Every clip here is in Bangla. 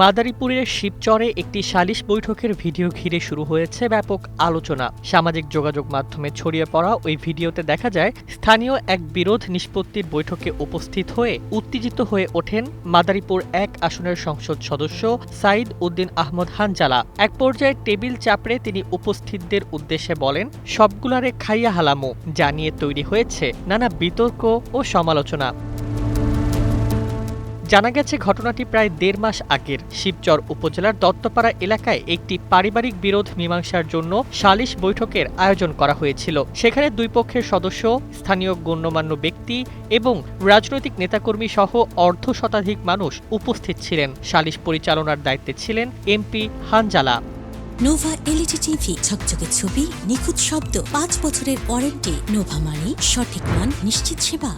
মাদারীপুরের শিবচরে একটি সালিশ বৈঠকের ভিডিও ঘিরে শুরু হয়েছে ব্যাপক আলোচনা। সামাজিক যোগাযোগ মাধ্যমে ছড়িয়ে পড়া ওই ভিডিওতে দেখা যায় স্থানীয় এক বিরোধ নিষ্পত্তির বৈঠকে উপস্থিত হয়ে উত্তেজিত হয়ে ওঠেন মাদারীপুর ১ আসনের সংসদ সদস্য সাইদ উদ্দিন আহমদ হানজালা। এক পর্যায়ে টেবিল চাপড়ে তিনি উপস্থিতদের উদ্দেশ্যে বলেন, সবগুলারে খাইয়া হালামু, যা নিয়ে তৈরি হয়েছে নানা বিতর্ক ও সমালোচনা। জানা গেছে ঘটনাটি প্রায় ১.৫ মাস আগের। শিবচর উপজেলার দত্তপাড়া এলাকায় একটি পারিবারিক বিরোধ মীমাংসার জন্য সালিশ বৈঠকের আয়োজন করা হয়েছিল। সেখানে দুই পক্ষের সদস্য, স্থানীয় গণ্যমান্য ব্যক্তি এবং রাজনৈতিক নেতাকর্মী সহ অর্ধশতাধিক মানুষ উপস্থিত ছিলেন। সালিশ পরিচালনার দায়িত্বে ছিলেন MP Hanzala. Nova LED TV, ঝকঝকে ছবি, নিখুঁত শব্দ, ৫ বছরের ওয়ারেন্টি। নোভা মানি, সঠিক মান, নিশ্চিত সেবা।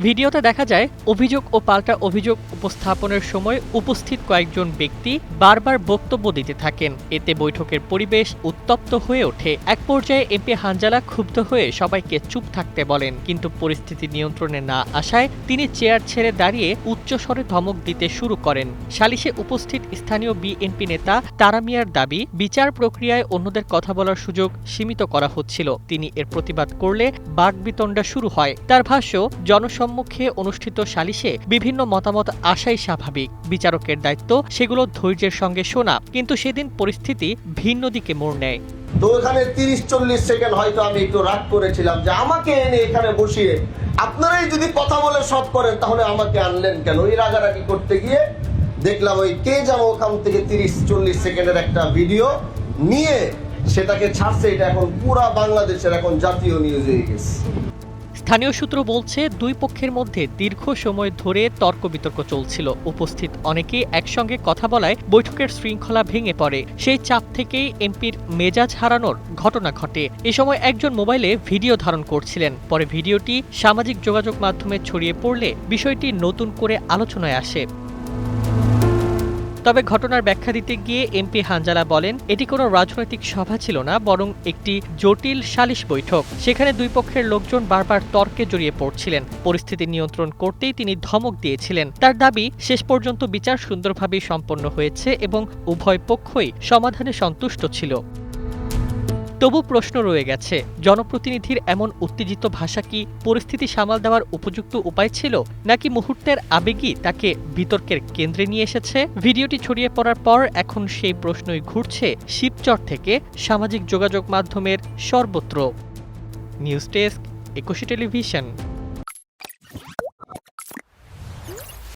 ভিডিওতে দেখা যায় অভিযোগ ও পাল্টা অভিযোগ উপস্থাপনের সময় উপস্থিত কয়েকজন ব্যক্তি বারবার বক্তব্য দিতে থাকেন। এতে বৈঠকের পরিবেশ উত্তপ্ত হয়ে ওঠে। এক পর্যায়ে এমপি হানজালা ক্ষুব্ধ হয়ে সবাইকে চুপ থাকতে বলেন, কিন্তু পরিস্থিতি নিয়ন্ত্রণে না আসায় তিনি চেয়ার ছেড়ে দাঁড়িয়ে উচ্চস্বরে ধমক দিতে শুরু করেন। সালিশে উপস্থিত স্থানীয় বিএনপি নেতা তারা মিয়ার দাবি, বিচার প্রক্রিয়ায় অন্যদের কথা বলার সুযোগ সীমিত করা হচ্ছিল। তিনি এর প্রতিবাদ করলে বাকবিতণ্ডা শুরু হয়। তার ভাষ্য, সম্মুখে অনুষ্ঠিত সালিশে বিভিন্ন মতামত আসাই স্বাভাবিক। বিচারকের দায়িত্ব সেগুলো ধৈর্যের সঙ্গে শোনা, কিন্তু সেদিন পরিস্থিতি ভিন্ন দিকে মোড় নেয়। তো ওখানে ৩০-৪০ সেকেন্ড হয়তো আমি একটু রাগ করেছিলাম যে আমাকে এনে এখানে বসিয়ে আপনারাই যদি কথা বলে সব করেন তাহলে আমাকে আনলেন কেন। এই রাগারাগি করতে গিয়ে দেখলাম ওই কে যেন ওখান থেকে ৩০-৪০ সেকেন্ডের একটা ভিডিও নিয়ে সেটাকে ছাড়ছে। এটা এখন পুরা বাংলাদেশের এখন জাতীয় নিউজ হয়ে গেছে। স্থানীয় সূত্র বলছে, দুই পক্ষের মধ্যে দীর্ঘ সময় ধরে তর্ক বিতর্ক চলছিল। উপস্থিত অনেকেই একসঙ্গে কথা বলায় বৈঠকের শৃঙ্খলা ভেঙে পড়ে। সেই চাপ থেকেই এমপির মেজাজ হারানোর ঘটনা ঘটে। এ সময় একজন মোবাইলে ভিডিও ধারণ করছিলেন। পরে ভিডিওটি সামাজিক যোগাযোগ মাধ্যমে ছড়িয়ে পড়লে বিষয়টি নতুন করে আলোচনায় আসে। তবে ঘটনার ব্যাখ্যা দিতে গিয়ে এমপি হানজালা বলেন, এটি কোনো রাজনৈতিক সভা ছিল না, বরং একটি জটিল সালিশ বৈঠক। সেখানে দুই পক্ষের লোকজন বারবার তর্কে জড়িয়ে পড়ছিলেন। পরিস্থিতি নিয়ন্ত্রণ করতেই তিনি ধমক দিয়েছিলেন। তার দাবি, শেষ পর্যন্ত বিচার সুন্দরভাবে সম্পন্ন হয়েছে এবং উভয় পক্ষই সমাধানে সন্তুষ্ট ছিল। তবু প্রশ্ন রয়ে গেছে, জনপ্রতিনিধির এমন উত্তেজিত ভাষা কি পরিস্থিতি সামাল দেওয়ার উপযুক্ত উপায় ছিল, নাকি মুহূর্তের আবেগই তাকে বিতর্কের কেন্দ্রে নিয়ে এসেছে? ভিডিওটি ছড়িয়ে পড়ার পর এখন সেই প্রশ্নই ঘুরছে শিবচর থেকে সামাজিক যোগাযোগ মাধ্যমের সর্বত্র। নিউজ ডেস্ক, একুশে টেলিভিশন।